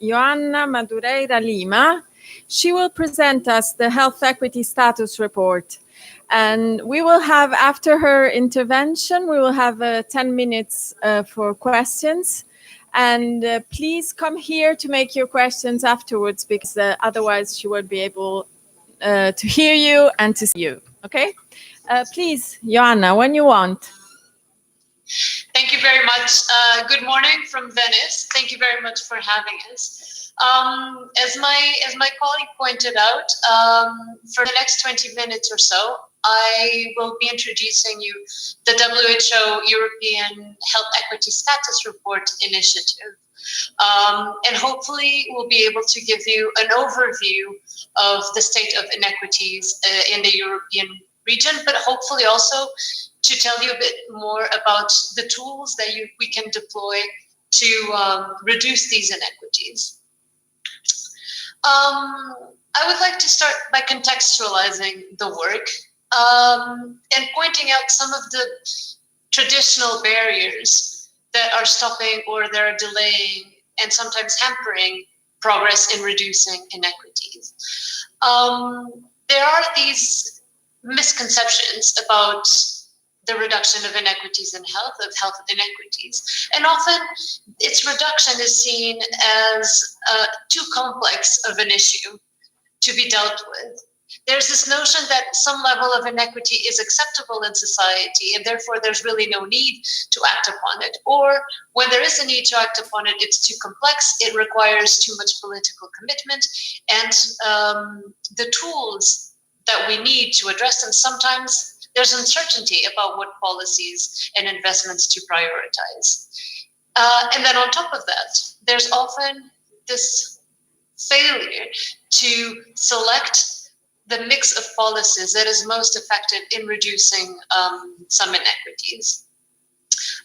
Joanna Madureira Lima. She will present us the Health Equity Status Report. And we will have, after her intervention, we will have 10 minutes for questions. And please come here to make your questions afterwards, because otherwise she won't be able to hear you and to see you. Okay? Please, Joanna, when you want. Thank you very much. Good morning from Venice. Thank you very much for having us. As my colleague pointed out, for the next 20 minutes or so, I will be introducing you the WHO European Health Equity Status Report initiative. And hopefully we'll be able to give you an overview of the state of inequities in the European region, but hopefully also to tell you a bit more about the tools that we can deploy to reduce these inequities. I would like to start by contextualizing the work and pointing out some of the traditional barriers that are stopping or that are delaying and sometimes hampering progress in reducing inequities. There are these misconceptions about the reduction of inequities in health, of health inequities. And often its reduction is seen as too complex of an issue to be dealt with. There's this notion that some level of inequity is acceptable in society, and therefore there's really no need to act upon it. Or when there is a need to act upon it, it's too complex, it requires too much political commitment, and the tools that we need to address them, sometimes there's uncertainty about what policies and investments to prioritize. And then on top of that, there's often this failure to select the mix of policies that is most effective in reducing some inequities.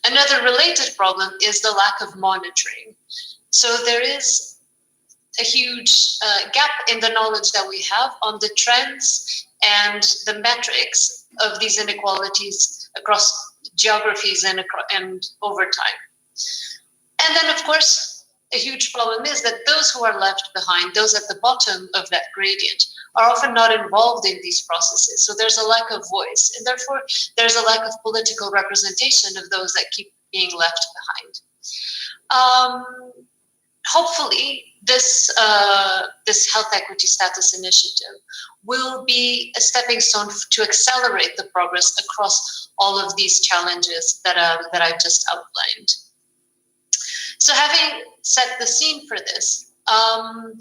Another related problem is the lack of monitoring. So there is a huge gap in the knowledge that we have on the trends and the metrics of these inequalities across geographies and over time. And then, of course, a huge problem is that those who are left behind, those at the bottom of that gradient, are often not involved in these processes. So there's a lack of voice, and therefore there's a lack of political representation of those that keep being left behind. Hopefully, this Health Equity Status Initiative will be a stepping stone to accelerate the progress across all of these challenges that I've just outlined. So having set the scene for this, I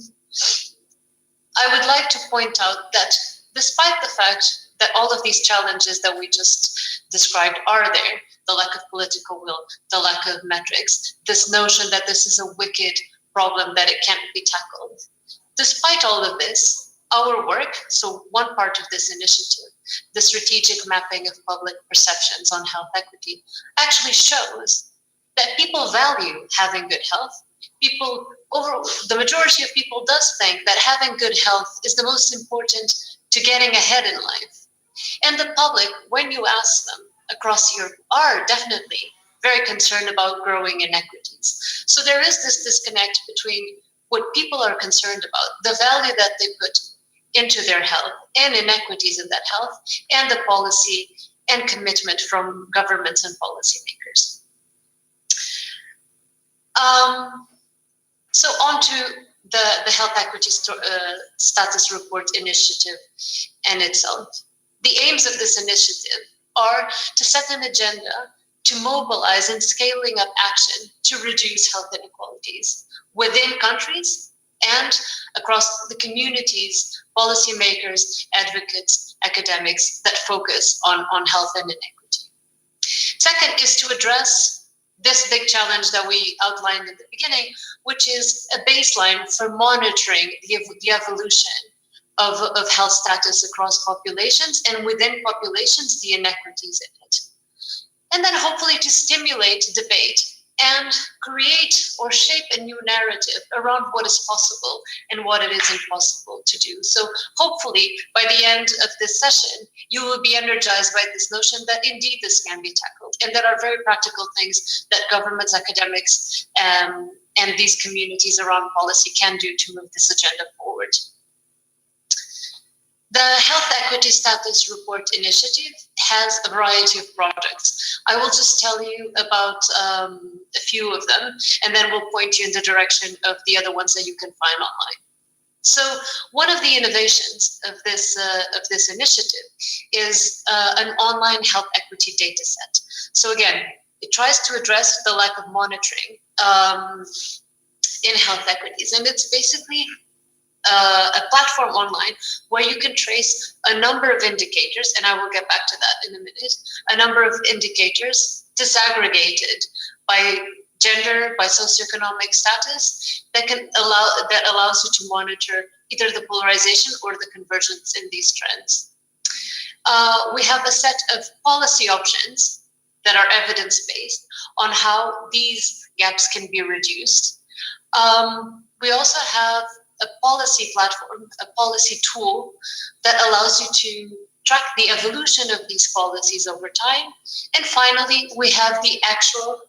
would like to point out that despite the fact that all of these challenges that we just described are there, the lack of political will, the lack of metrics, this notion that this is a wicked problem that it can't be tackled. Despite all of this, our work, so one part of this initiative, the strategic mapping of public perceptions on health equity, actually shows that people value having good health. The majority of people does think that having good health is the most important to getting ahead in life. And the public, when you ask them across Europe, are definitely very concerned about growing inequities. So there is this disconnect between what people are concerned about, the value that they put into their health and inequities in that health, and the policy and commitment from governments and policymakers. So on to the Health Equity Status Report initiative and itself. The aims of this initiative are to set an agenda to mobilize and scaling up action to reduce health inequalities within countries and across the communities, policymakers, advocates, academics that focus on health and inequity. Second is to address this big challenge that we outlined at the beginning, which is a baseline for monitoring the evolution of health status across populations, and within populations, the inequities in it. And then hopefully to stimulate debate and create or shape a new narrative around what is possible and what it is impossible to do. So hopefully by the end of this session, you will be energized by this notion that indeed this can be tackled, and there are very practical things that governments, academics, and these communities around policy can do to move this agenda forward. The Health Equity Status Report Initiative has a variety of projects. I will just tell you about a few of them, and then we'll point you in the direction of the other ones that you can find online. So one of the innovations of this initiative is an online health equity data set. So again, it tries to address the lack of monitoring in health equities, and it's basically a platform online where you can trace a number of indicators, and I will get back to that in a minute, a number of indicators disaggregated by gender, by socioeconomic status, that allows you to monitor either the polarization or the convergence in these trends. We have a set of policy options that are evidence-based on how these gaps can be reduced. We also have a policy platform, a policy tool that allows you to track the evolution of these policies over time. And finally, we have the actual,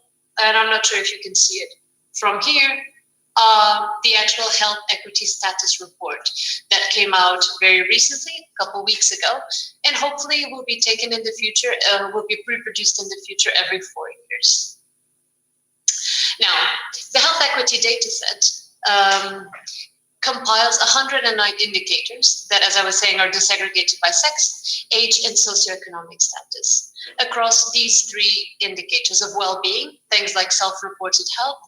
and I'm not sure if you can see it from here, the actual Health Equity Status Report that came out very recently, a couple weeks ago, and hopefully will be taken in the future, will be reproduced in the future every 4 years. Now, the Health Equity Dataset compiles 109 indicators that, as I was saying, are disaggregated by sex, age, and socioeconomic status across these 3 indicators of well-being, things like self-reported health,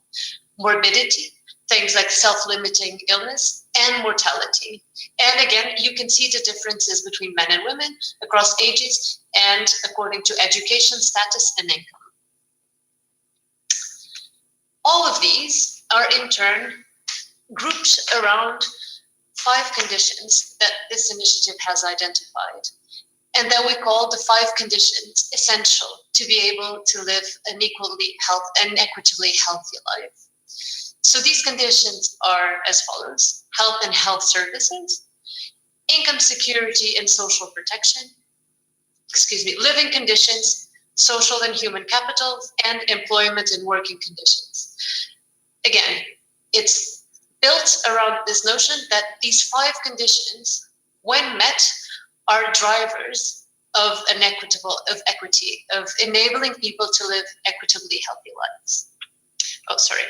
morbidity, things like self-limiting illness, and mortality. And again, you can see the differences between men and women across ages and according to education status and income. All of these are in turn grouped around 5 conditions that this initiative has identified, and that we call the 5 conditions essential to be able to live an equitably healthy life. So these conditions are as follows: health and health services, income security and social protection, living conditions, social and human capital, and employment and working conditions. Again, it's built around this notion that these 5 conditions, when met, are drivers of equity, of enabling people to live equitably healthy lives. Oh, sorry.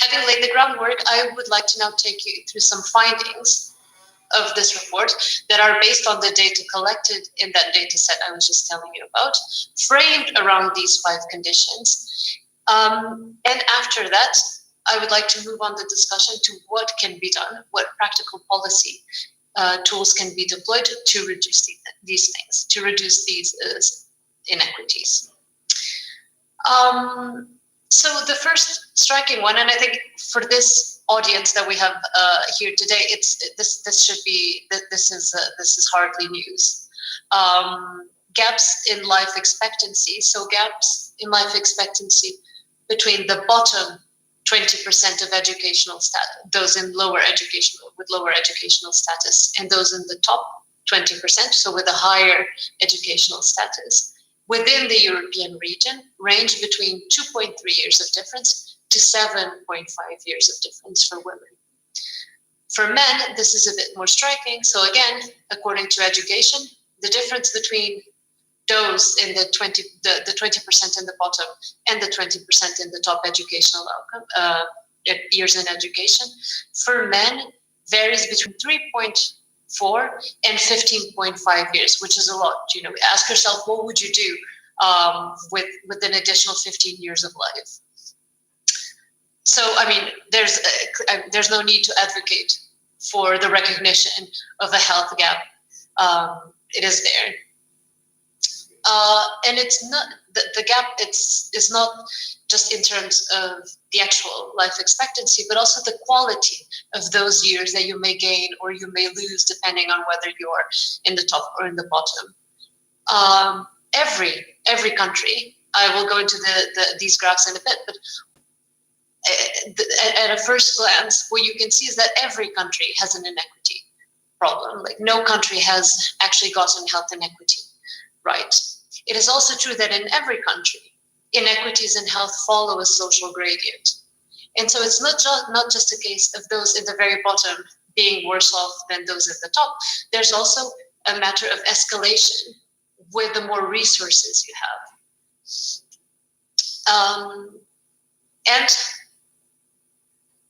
Having laid the groundwork, I would like to now take you through some findings of this report that are based on the data collected in that data set I was just telling you about, framed around these 5 conditions. And after that, I would like to move on the discussion to what can be done, what practical policy tools can be deployed to reduce these things, to reduce these inequities. So the first striking one, and I think for this audience that we have here today, this is hardly news. Gaps in life expectancy. So gaps in life expectancy between the bottom 20% of educational status, those in lower educational status, and those in the top 20%, so with a higher educational status, within the European region, range between 2.3 years of difference to 7.5 years of difference for women. For men, this is a bit more striking. So again, according to education, the difference between those in the 20% in the bottom and the 20% in the top educational outcome, years in education, for men varies between 3.4 and 15.5 years, which is a lot. You know, ask yourself, what would you do with an additional 15 years of life? So, I mean, there's no need to advocate for the recognition of a health gap. It is there. And it's not the gap. Is not just in terms of the actual life expectancy, but also the quality of those years that you may gain or you may lose, depending on whether you're in the top or in the bottom. Every country. I will go into these graphs in a bit, but at a first glance, what you can see is that every country has an inequity problem. Like, no country has actually gotten health inequity right. It is also true that in every country, inequities in health follow a social gradient. And so it's not just a case of those in the very bottom being worse off than those at the top. There's also a matter of escalation with the more resources you have. And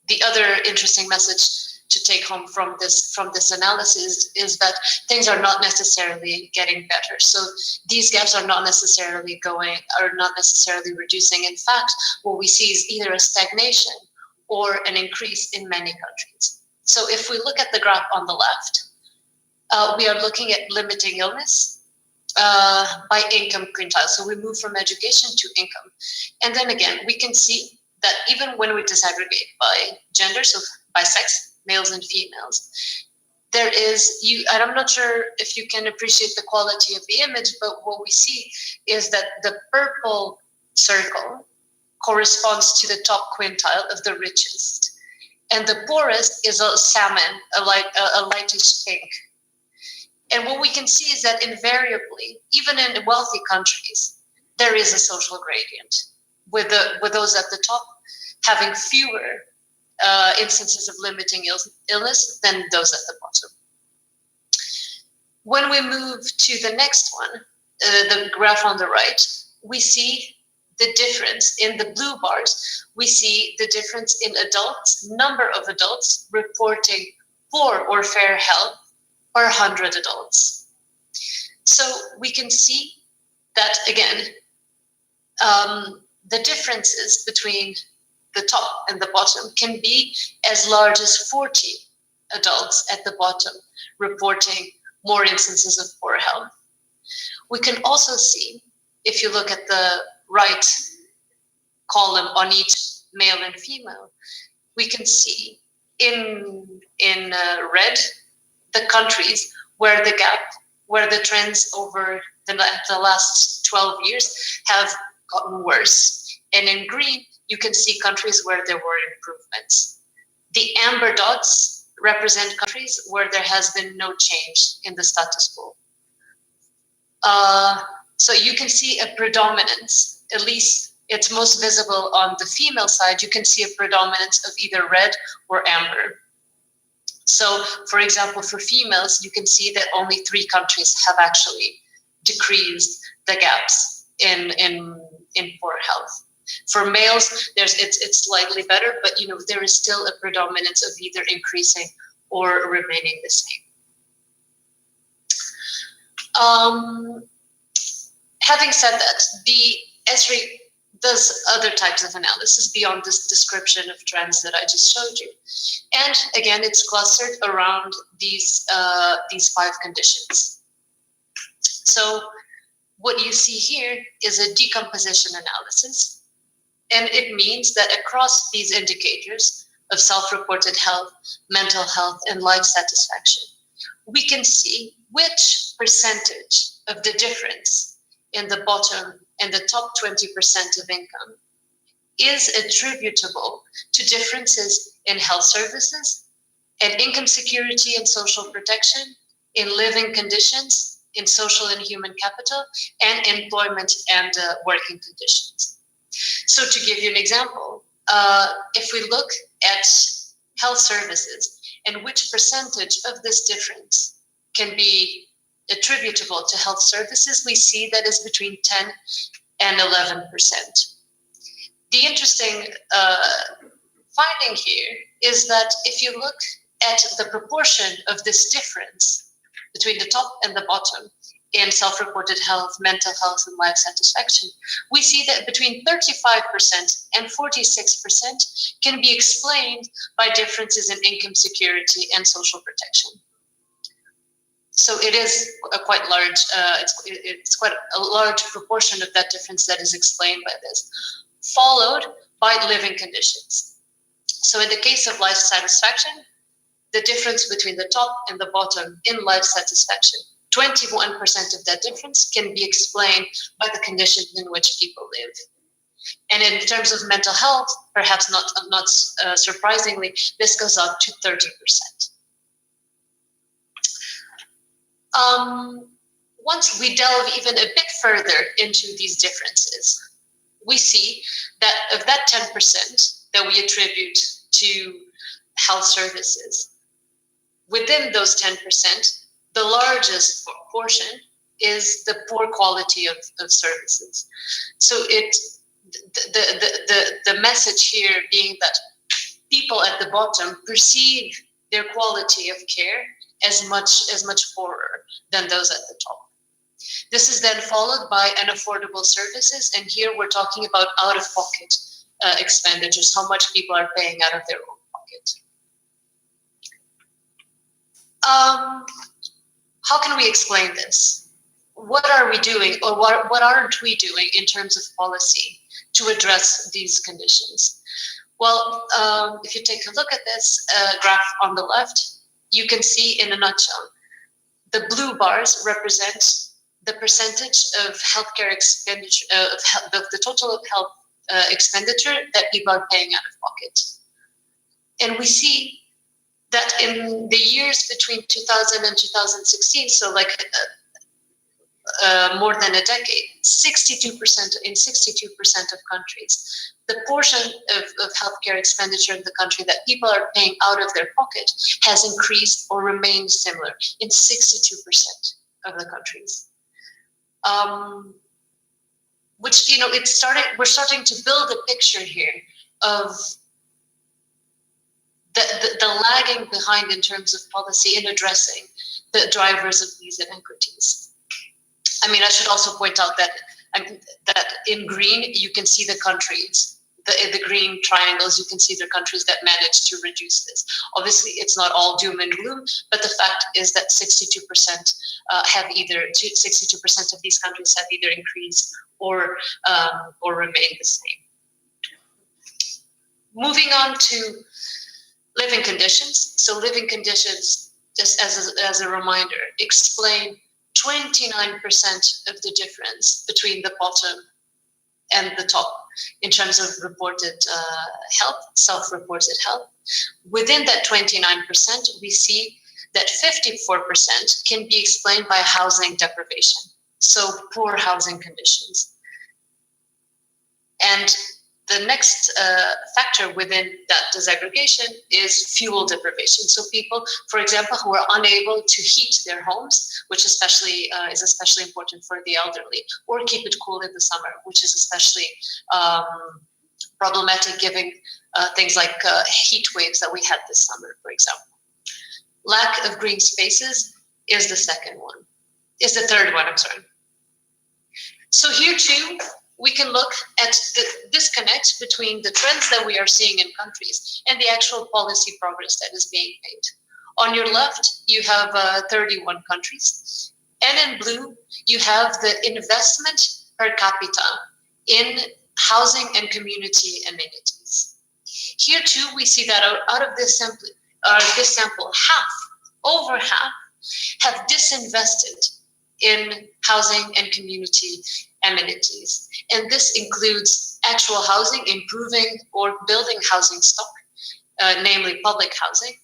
the other interesting message to take home from this analysis is that things are not necessarily getting better. So these gaps are not necessarily reducing. In fact, what we see is either a stagnation or an increase in many countries. So if we look at the graph on the left, we are looking at limiting illness by income quintile. So we move from education to income. And then again, we can see that even when we disaggregate by gender, so by sex, males and females, there is, and I'm not sure if you can appreciate the quality of the image, but what we see is that the purple circle corresponds to the top quintile of the richest. And the poorest is a salmon, a lightish pink. And what we can see is that invariably, even in wealthy countries, there is a social gradient, with those at the top having fewer instances of limiting illness than those at the bottom. When we move to the next one, the graph on the right, we see the difference in the blue bars. We see the difference in adults, number of adults reporting poor or fair health per 100 adults. So we can see that, again, the differences between the top and the bottom can be as large as 40 adults at the bottom reporting more instances of poor health. We can also see, if you look at the right column on each male and female, we can see in red the countries where the trends over the last 12 years have gotten worse. And in green, you can see countries where there were improvements. The amber dots represent countries where there has been no change in the status quo. So you can see a predominance, at least it's most visible on the female side, you can see a predominance of either red or amber. So, for example, for females, you can see that only 3 countries have actually decreased the gaps in poor health. For males, it's slightly better, but there is still a predominance of either increasing or remaining the same. Having said that, the ESRI does other types of analysis beyond this description of trends that I just showed you. And again, it's clustered around these 5 conditions. So what you see here is a decomposition analysis. And it means that across these indicators of self-reported health, mental health, and life satisfaction, we can see which percentage of the difference in the bottom and the top 20% of income is attributable to differences in health services and income security and social protection, in living conditions, in social and human capital, and employment and working conditions. So to give you an example, if we look at health services and which percentage of this difference can be attributable to health services, we see that is between 10 and 11%. The interesting finding here is that if you look at the proportion of this difference between the top and the bottom in self-reported health, mental health, and life satisfaction, we see that between 35% and 46% can be explained by differences in income security and social protection. So it is a quite large, it's quite a large proportion of that difference that is explained by this, followed by living conditions. So in the case of life satisfaction, the difference between the top and the bottom in life satisfaction, 21% of that difference can be explained by the conditions in which people live. And in terms of mental health, perhaps not surprisingly, this goes up to 30%. Once we delve even a bit further into these differences, we see that of that 10% that we attribute to health services, within those 10%, the largest portion is the poor quality of services. So the message here being that people at the bottom perceive their quality of care as much poorer than those at the top. This is then followed by unaffordable services, and here we're talking about out-of-pocket expenditures, how much people are paying out of their own pocket. How can we explain this? What are we doing, or what aren't we doing in terms of policy to address these conditions? Well, if you take a look at this graph on the left, you can see in a nutshell, the blue bars represent the percentage of healthcare expenditure, the total of health expenditure that people are paying out of pocket. And we see that in the years between 2000 and 2016, so like more than a decade, 62% in 62% of countries, the portion of healthcare expenditure in the country that people are paying out of their pocket has increased or remained similar in 62% of the countries. Which, you know, we're starting to build a picture here of the lagging behind in terms of policy in addressing the drivers of these inequities. I mean, I should also point out that in green, you can see the countries, the green triangles, you can see the countries that managed to reduce this. Obviously, it's not all doom and gloom, but the fact is that 62% have either, 62% of these countries have either increased or remained the same. Moving on to living conditions. So living conditions, just as a reminder, explain 29% of the difference between the bottom and the top in terms of reported health, self-reported health. Within that 29%, we see that 54% can be explained by housing deprivation, so poor housing conditions. And the next factor within that disaggregation is fuel deprivation. So people, for example, who are unable to heat their homes, which is especially important for the elderly, or keep it cool in the summer, which is especially problematic given things like heat waves that we had this summer, for example. Lack of green spaces is the third one, I'm sorry. So here too, we can look at the disconnect between the trends that we are seeing in countries and the actual policy progress that is being made. On your left, you have 31 countries, and in blue, you have the investment per capita in housing and community amenities. Here too, we see that out of this sample, over half, have disinvested in housing and community amenities. And this includes actual housing, improving or building housing stock, namely public housing,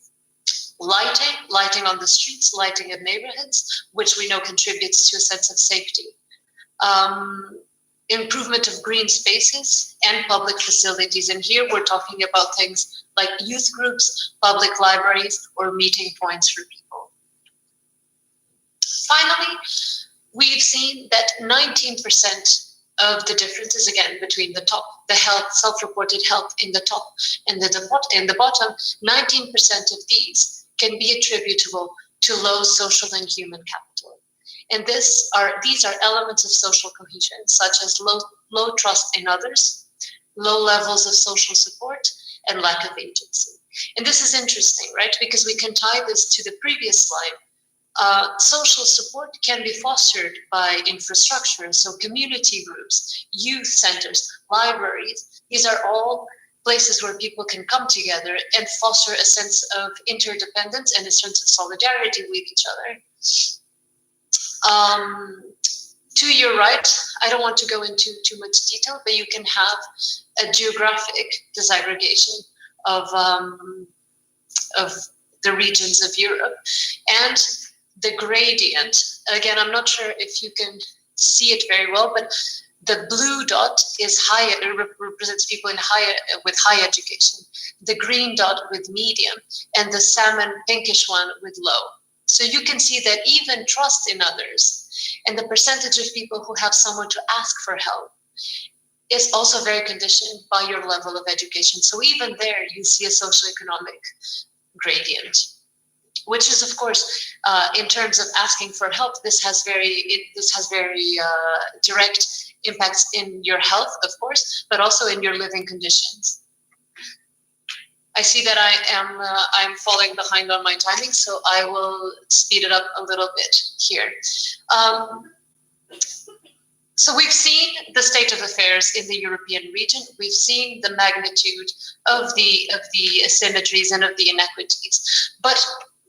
lighting on the streets, lighting in neighborhoods, which we know contributes to a sense of safety, improvement of green spaces and public facilities. And here we're talking about things like youth groups, public libraries, or meeting points for people. Finally, we've seen that 19% of the differences, again, between the top, the health, self-reported health in the top and the bottom, 19% of these can be attributable to low social and human capital. And these are elements of social cohesion, such as low trust in others, low levels of social support, and lack of agency. And this is interesting, right? Because we can tie this to the previous slide. Social support can be fostered by infrastructure, so community groups, youth centers, libraries. These are all places where people can come together and foster a sense of interdependence and a sense of solidarity with each other. To your right, I don't want to go into too much detail, but you can have a geographic disaggregation of the regions of Europe. And the gradient, again, I'm not sure if you can see it very well, but The blue dot is higher, represents people in with high education. The green dot with medium, and the salmon pinkish one with low. So you can see that even trust in others and the percentage of people who have someone to ask for help is also very conditioned by your level of education. So even there, you see a socioeconomic gradient, which is, of course, in terms of asking for help, this has very direct impacts in your health, of course, but also in your living conditions. I see that I'm falling behind on my timing, so I will speed it up a little bit here. So we've seen the state of affairs in the European region. We've seen the magnitude of the asymmetries and of the inequities. But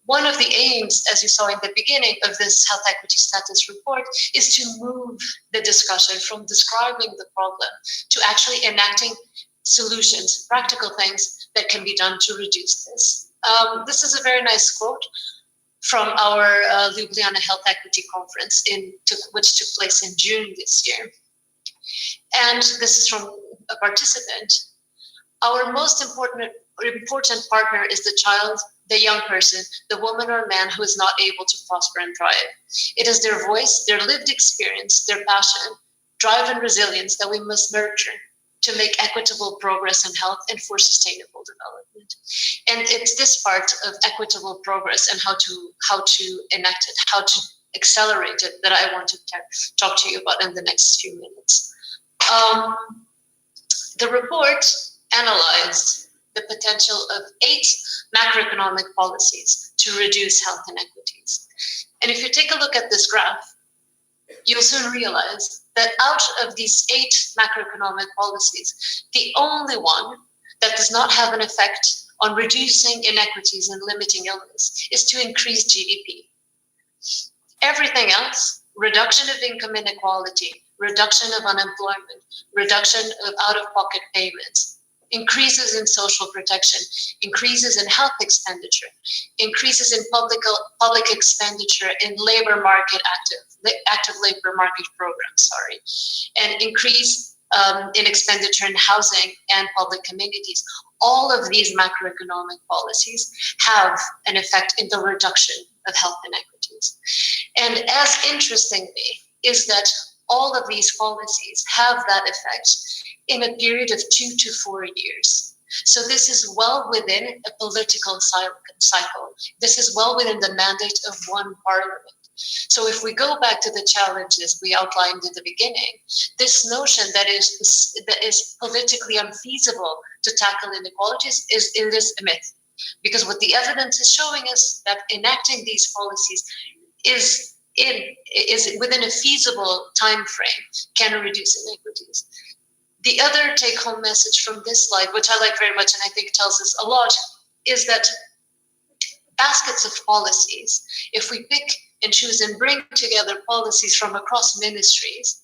one of the aims, as you saw in the beginning of this health equity status report, is to move the discussion from describing the problem to actually enacting solutions, practical things that can be done to reduce this. This is a very nice quote from our Ljubljana Health Equity Conference, which took place in June this year. And this is from a participant. Our most important partner is the child, the young person, the woman or man who is not able to prosper and thrive. It is their voice, their lived experience, their passion, drive, and resilience that we must nurture to make equitable progress in health and for sustainable development. And it's this part of equitable progress and how to enact it, how to accelerate it, that I want to talk to you about in the next few minutes. The report analyzed the potential of 8 macroeconomic policies to reduce health inequities. And if you take a look at this graph, you'll soon realize that out of these 8 macroeconomic policies, the only one that does not have an effect on reducing inequities and limiting illness is to increase GDP. Everything else, reduction of income inequality, reduction of unemployment, reduction of out-of-pocket payments, increases in social protection, increases in health expenditure, increases in public expenditure in labor market active labor market programs, and increase in expenditure in housing and public amenities. All of these macroeconomic policies have an effect in the reduction of health inequities. And as interestingly is that all of these policies have that effect in a period of 2 to 4 years. So this is well within a political cycle. This is well within the mandate of one parliament. So if we go back to the challenges we outlined in the beginning, this notion that is politically unfeasible to tackle inequalities is a myth. Because what the evidence is showing us that enacting these policies is within a feasible time frame can reduce inequities. The other take-home message from this slide, which I like very much and I think tells us a lot, is that baskets of policies, if we pick and choose and bring together policies from across ministries,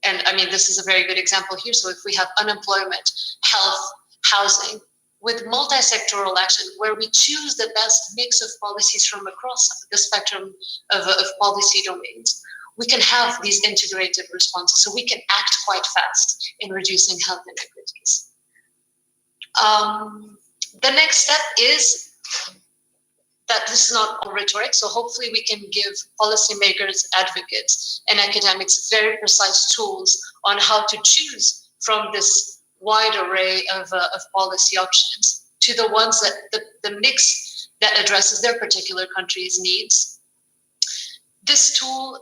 and I mean, this is a very good example here. So if we have unemployment, health, housing, with multi-sectoral action, where we choose the best mix of policies from across the spectrum of policy domains, we can have these integrated responses, so we can act quite fast in reducing health inequities. The next step is that this is not all rhetoric, so hopefully we can give policymakers, advocates, and academics very precise tools on how to choose from this wide array of policy options to the ones that the mix that addresses their particular country's needs. This tool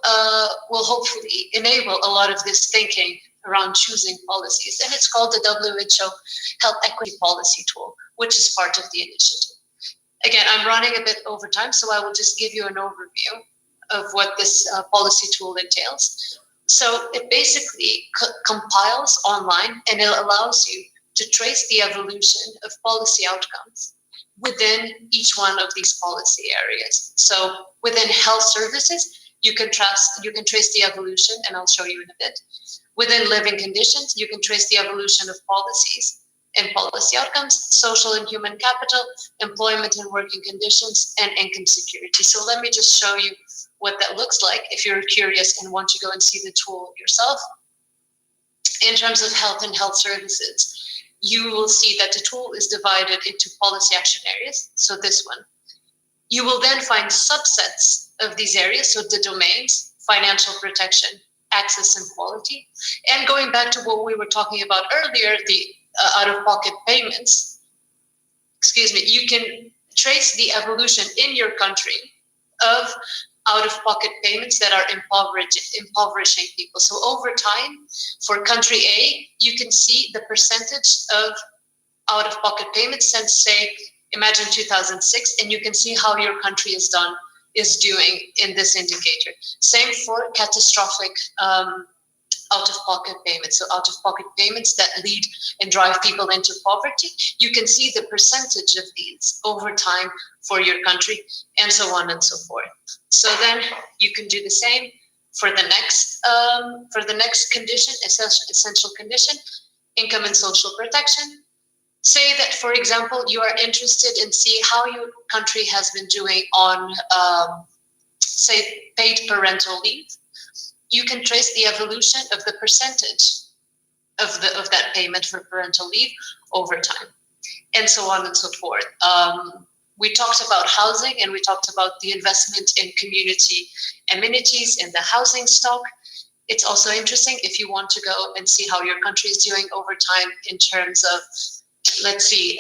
will hopefully enable a lot of this thinking around choosing policies, and it's called the WHO Health Equity Policy Tool, which is part of the initiative. Again, I'm running a bit over time, so I will just give you an overview of what this policy tool entails. So it basically compiles online, and it allows you to trace the evolution of policy outcomes within each one of these policy areas. So within health services, you can trace the evolution, and I'll show you in a bit. Within living conditions, you can trace the evolution of policies and policy outcomes, social and human capital, employment and working conditions, and income security. So let me just show you what that looks like if you're curious and want to go and see the tool yourself. in terms of health and health services, you will see that the tool is divided into policy action areas. So this one. You will then find subsets of these areas, so the domains, financial protection, access and quality. And going back to what we were talking about earlier, the out-of-pocket payments, you can trace the evolution in your country of out-of-pocket payments that are impoverishing people. So over time, for country A, you can see the percentage of out-of-pocket payments since, say, imagine 2006, and you can see how your country is doing in this indicator. Same for catastrophic out-of-pocket payments. So out-of-pocket payments that lead and drive people into poverty. You can see the percentage of these over time for your country, and so on and so forth. So then you can do the same for the next condition, essential condition, income and social protection. Say that, for example, you are interested in see how your country has been doing on, say, paid parental leave. You can trace the evolution of the percentage of that payment for parental leave over time, and so on and so forth. We talked about housing, and we talked about the investment in community amenities in the housing stock. It's also interesting if you want to go and see how your country is doing over time in terms of, let's see,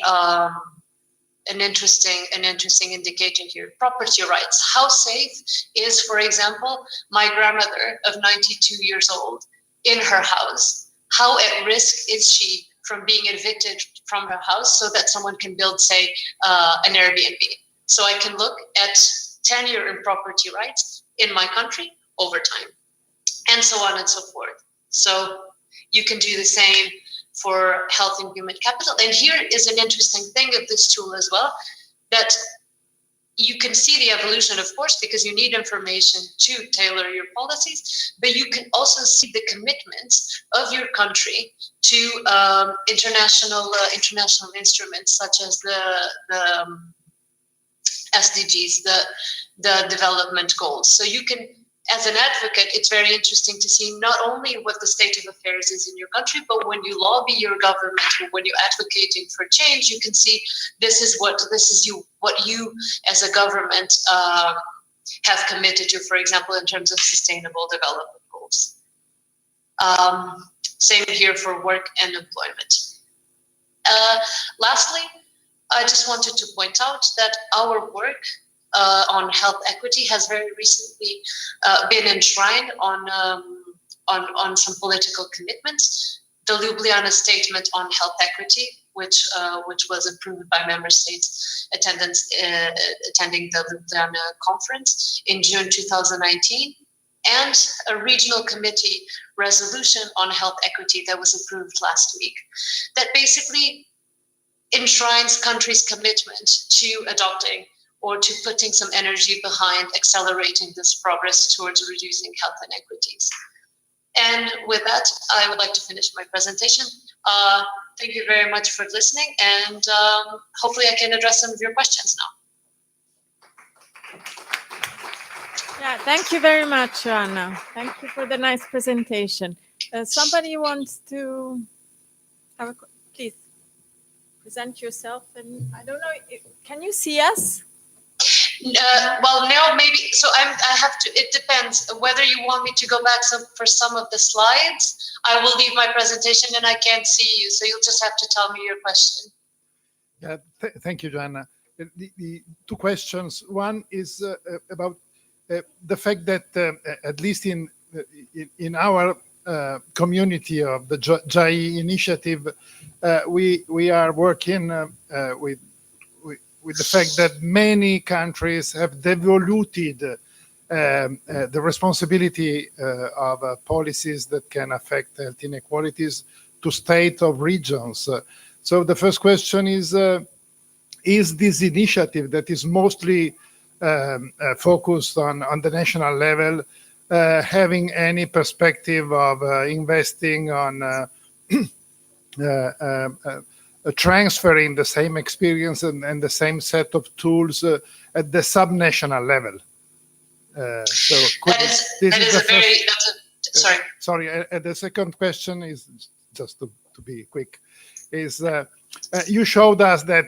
an interesting indicator here, property rights. How safe is, for example, my grandmother of 92 years old in her house? How at risk is she from being evicted from her house so that someone can build, say, an Airbnb? So I can look at tenure and property rights in my country over time, and so on and so forth. So you can do the same for health and human capital. And here is an interesting thing of this tool as well, that you can see the evolution, of course, because you need information to tailor your policies, but you can also see the commitments of your country to international instruments such as the SDGs, the development goals. So you can, as an advocate, it's very interesting to see not only what the state of affairs is in your country, but when you lobby your government or when you're advocating for change, you can see what you as a government have committed to, for example, in terms of sustainable development goals. Same here for work and employment. Lastly, I just wanted to point out that our work on health equity has very recently been enshrined on some political commitments. The Ljubljana Statement on Health Equity, which was approved by member states attending the Ljubljana conference in June 2019, and a regional committee resolution on health equity that was approved last week, that basically enshrines countries' commitment to adopting or to putting some energy behind accelerating this progress towards reducing health inequities. And with that, I would like to finish my presentation. Thank you very much for listening, and hopefully I can address some of your questions now. Yeah, thank you very much, Anna. Thank you for the nice presentation. Somebody wants to have a, please present yourself, and I don't know, can you see us? Well, no, maybe. So I have to. It depends whether you want me to go back for some of the slides. I will leave my presentation and I can't see you, so you'll just have to tell me your question. Yeah, thank you, Joanna. The two questions. One is about the fact that at least in our community of the JAI initiative, we are working with the fact that many countries have devoluted the responsibility of policies that can affect health inequalities to state of regions. So the first question is this initiative that is mostly focused on the national level having any perspective of investing on transferring the same experience and the same set of tools at the subnational level? Sorry. The second question is just to be quick. Is you showed us that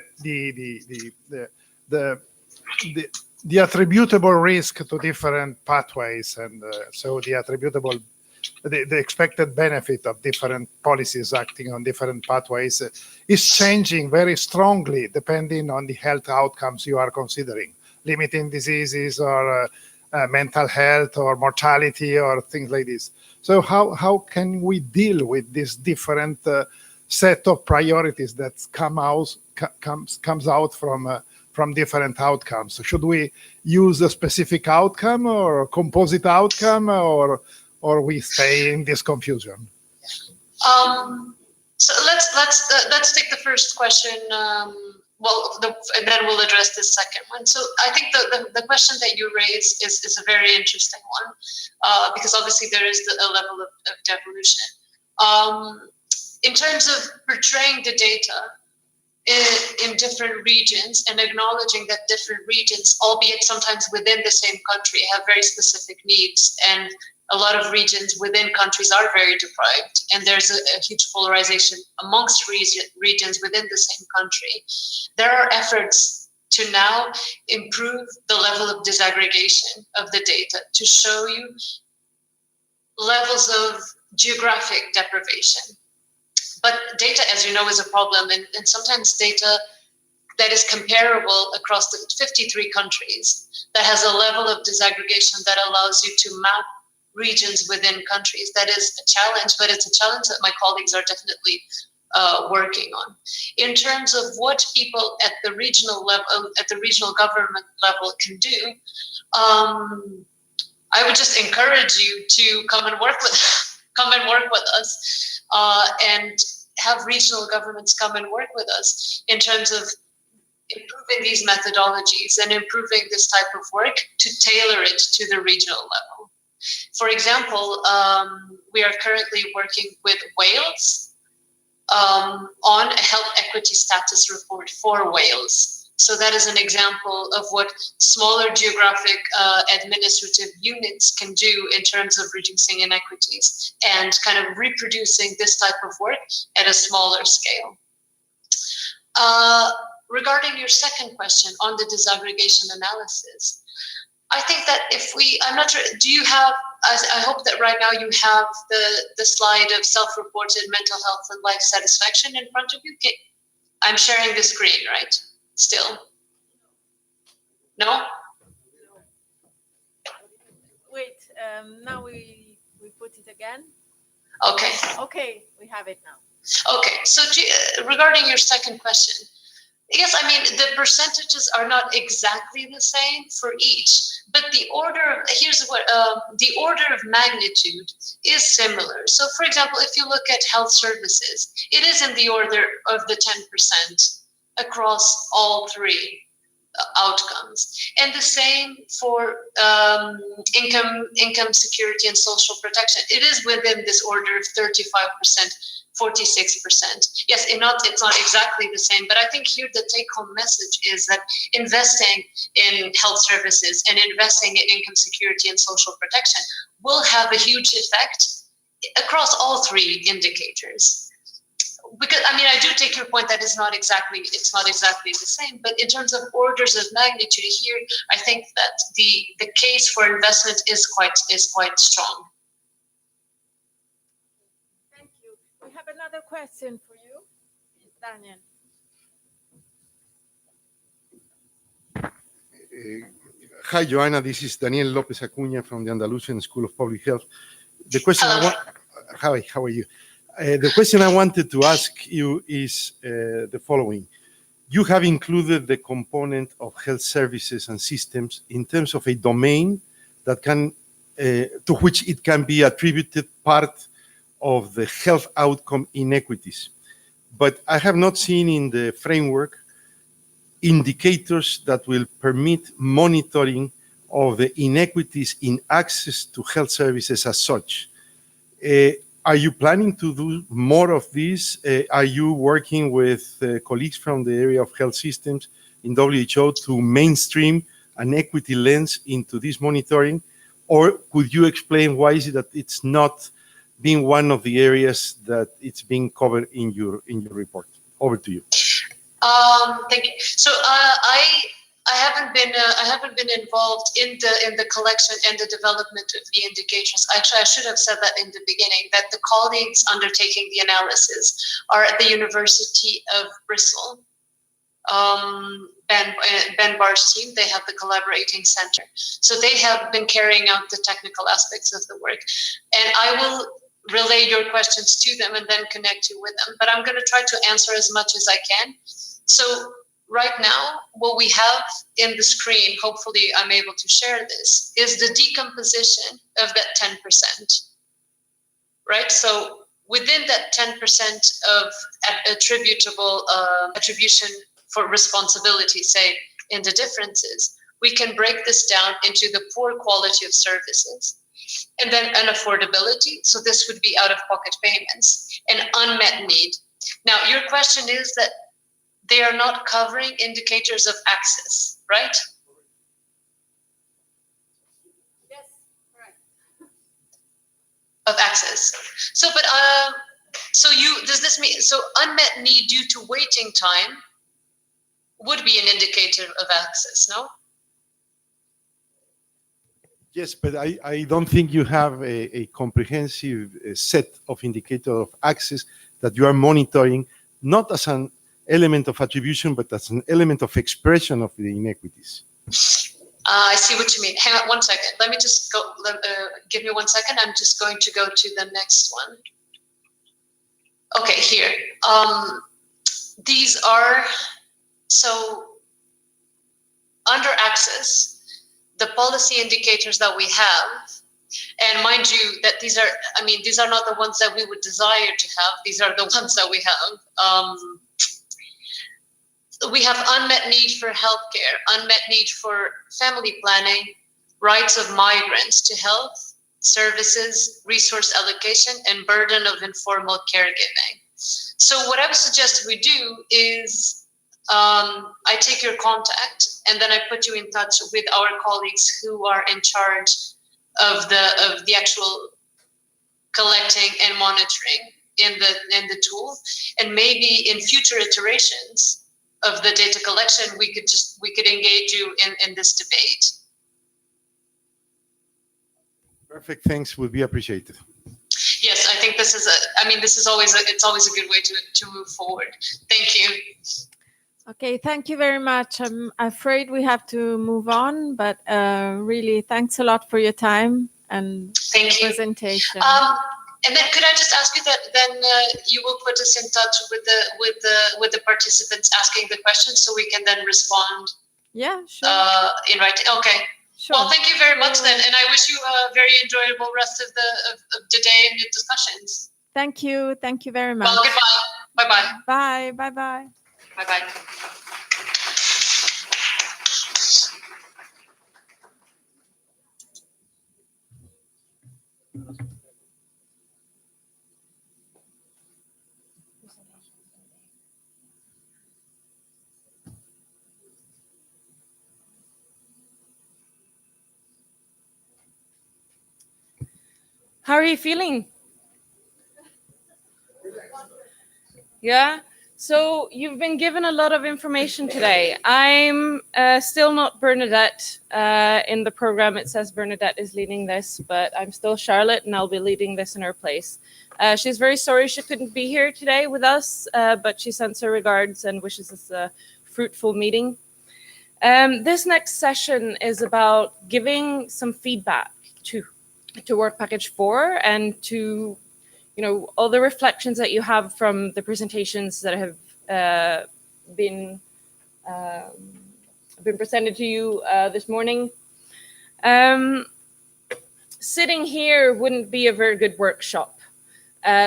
the attributable risk to different pathways, and so the expected benefit of different policies acting on different pathways is changing very strongly depending on the health outcomes you are considering, limiting diseases or mental health or mortality or things like this. So how can we deal with this different set of priorities that comes out from different outcomes? Should we use a specific outcome or a composite outcome, or we stay in this confusion? So let's take the first question. And then we'll address the second one. So I think the question that you raised is a very interesting one, because obviously there is a level of devolution. In terms of portraying the data in different regions and acknowledging that different regions, albeit sometimes within the same country, have very specific needs, and a lot of regions within countries are very deprived, and there's a huge polarization amongst regions within the same country. There are efforts to now improve the level of disaggregation of the data to show you levels of geographic deprivation. But data, as you know, is a problem, and sometimes data that is comparable across the 53 countries, that has a level of disaggregation that allows you to map regions within countries. That is a challenge, but it's a challenge that my colleagues are definitely working on. In terms of what people at the regional level, at the regional government level can do, I would just encourage you to come and work with us, and have regional governments come and work with us in terms of improving these methodologies and improving this type of work to tailor it to the regional level. For example, we are currently working with Wales on a health equity status report for Wales. So that is an example of what smaller geographic administrative units can do in terms of reducing inequities and kind of reproducing this type of work at a smaller scale. Regarding your second question on the disaggregation analysis, I think that I'm not sure, do you have, I hope that right now you have the slide of self-reported mental health and life satisfaction in front of you. I'm sharing the screen, right? Still? No? Wait, now we put it again. Okay. Okay, we have it now. Okay, so regarding your second question, yes, I mean, the percentages are not exactly the same for each, but the order of magnitude is similar. So for example, if you look at health services, it is in the order of the 10% across all three outcomes. And the same for income security and social protection. It is within this order of 35%, 46%. Yes, it's not exactly the same, but I think here the take-home message is that investing in health services and investing in income security and social protection will have a huge effect across all three indicators. Because I mean, I do take your point that it's not exactly the same, but in terms of orders of magnitude here, I think that the case for investment is quite strong. Thank you. We have another question for you, Daniel. Hi, Joanna. This is Daniel Lopez Acuña from the Andalusian School of Public Health. The question Hi, how are you? The question I wanted to ask you is the following. You have included the component of health services and systems in terms of a domain that can, to which it can be attributed part of the health outcome inequities. But I have not seen in the framework indicators that will permit monitoring of the inequities in access to health services as such. Are you planning to do more of this? Are you working with colleagues from the area of health systems in WHO to mainstream an equity lens into this monitoring? Or could you explain why is it that it's not being one of the areas that it's being covered in your report? Over to you. Thank you. So I haven't been involved in the collection and the development of the indicators. Actually, I should have said that in the beginning, that the colleagues undertaking the analysis are at the University of Bristol. Ben Barr's team, they have the collaborating center. So they have been carrying out the technical aspects of the work. And I will relay your questions to them and then connect you with them. But I'm going to try to answer as much as I can. So right now, what we have in the screen, hopefully I'm able to share this, is the decomposition of that 10%, right? So within that 10% of attribution for responsibility, say, in the differences, we can break this down into the poor quality of services, and then an affordability. So this would be out-of-pocket payments, and unmet need. Now, your question is that they are not covering indicators of access, right? Yes, correct. Of access. So, but does this mean, so unmet need due to waiting time would be an indicator of access, no? Yes, but I don't think you have a comprehensive set of indicators of access that you are monitoring, not as an element of attribution, but as an element of expression of the inequities. I see what you mean. Hang on 1 second. Let me just go, give me 1 second. I'm just going to go to the next one. Okay, here. These are, so under access, the policy indicators that we have, and mind you that these are not the ones that we would desire to have. These are the ones that we have. We have unmet need for healthcare, unmet need for family planning, rights of migrants to health services, resource allocation, and burden of informal caregiving. So what I would suggest we do is I take your contact and then I put you in touch with our colleagues who are in charge of the actual collecting and monitoring in the tool, and maybe in future iterations of the data collection, we could engage you in this debate. Perfect. Thanks. Would be appreciated. Yes, I think this is always a good way to move forward. Thank you. Okay, thank you very much. I'm afraid we have to move on, but really, thanks a lot for your time and Thank you. presentation. And then, could I just ask you that then you will put us in touch with the participants asking the questions, so we can then respond. Yeah, sure. In writing. Okay. Sure. Well, thank you very much then, and I wish you a very enjoyable rest of the day and the discussions. Thank you. Thank you very much. Well, goodbye. Bye-bye. Bye. Bye-bye. Bye-bye. How are you feeling? Yeah? So you've been given a lot of information today. I'm still not Bernadette. In the program, it says Bernadette is leading this, but I'm still Charlotte, and I'll be leading this in her place. She's very sorry she couldn't be here today with us, but she sends her regards and wishes us a fruitful meeting. This next session is about giving some feedback to Work Package 4 and to, all the reflections that you have from the presentations that have been presented to you this morning. Sitting here wouldn't be a very good workshop.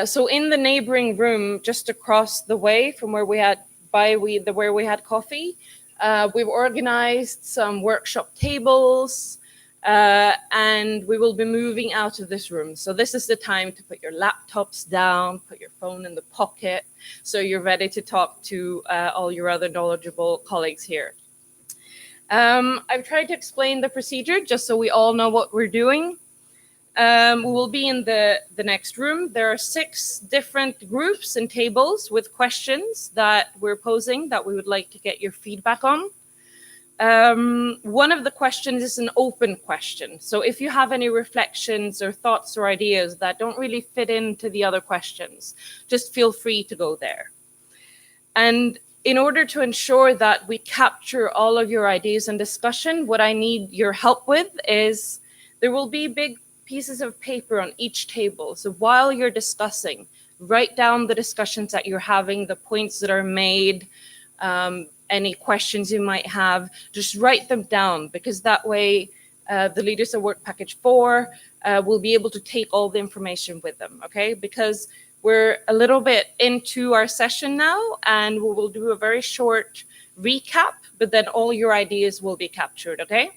So in the neighboring room, just across the way from where we had coffee, we've organized some workshop tables. And we will be moving out of this room. So this is the time to put your laptops down, put your phone in the pocket, so you're ready to talk to all your other knowledgeable colleagues here. I've tried to explain the procedure just so we all know what we're doing. We will be in the next room. There are 6 different groups and tables with questions that we're posing that we would like to get your feedback on. One of the questions is an open question. So if you have any reflections or thoughts or ideas that don't really fit into the other questions, just feel free to go there. And in order to ensure that we capture all of your ideas and discussion, what I need your help with is there will be big pieces of paper on each table. So while you're discussing, write down the discussions that you're having, the points that are made, any questions you might have, just write them down, because that way the leaders of Work Package 4 will be able to take all the information with them, okay? Because we're a little bit into our session now, and we will do a very short recap, but then all your ideas will be captured, okay?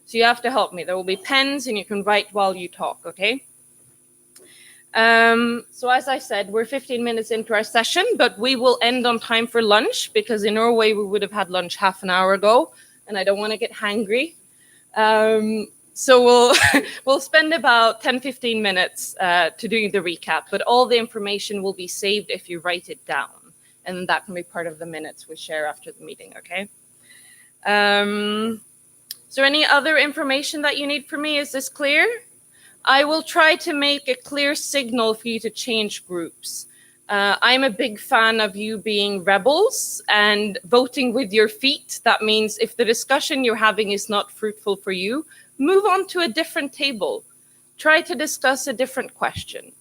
So you have to help me. There will be pens, and you can write while you talk, okay? So as I said, we're 15 minutes into our session, but we will end on time for lunch, because in Norway we would have had lunch half an hour ago, and I don't want to get hangry. So we'll spend about 10-15 minutes to doing the recap, but all the information will be saved if you write it down, and that can be part of the minutes we share after the meeting, okay? Is there any other information that you need from me? Is this clear? I will try to make a clear signal for you to change groups. I'm a big fan of you being rebels and voting with your feet. That means if the discussion you're having is not fruitful for you, move on to a different table. Try to discuss a different question.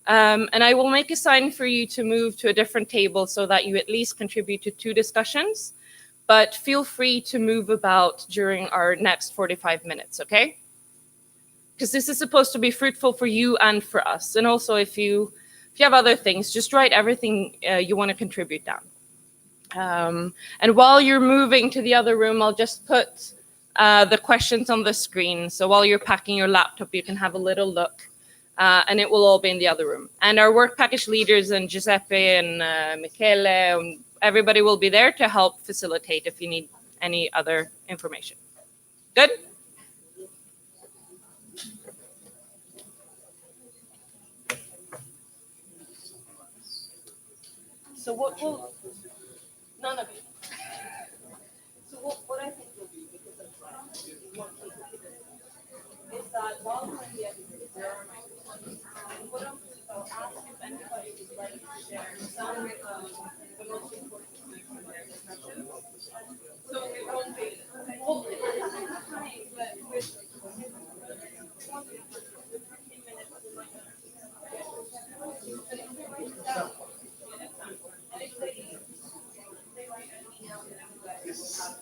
And I will make a sign for you to move to a different table so that you at least contribute to 2 discussions. But feel free to move about during our next 45 minutes, okay? Because this is supposed to be fruitful for you and for us. And also, if you have other things, just write everything you want to contribute down. And while you're moving to the other room, I'll just put the questions on the screen. So while you're packing your laptop, you can have a little look. And it will all be in the other room. And our work package leaders and Giuseppe and Michele, everybody will be there to help facilitate if you need any other information. Good? So what will, none of you. So what I think will be, because I'm trying, is that while we're in the editor, there are microphones. And what I'll do is I'll ask if anybody would like to share some of the most important points from their discussion. So it won't be, well, it will have time, but with 15 minutes, we might not. And if they write it down, and if they write an email, then you guys will have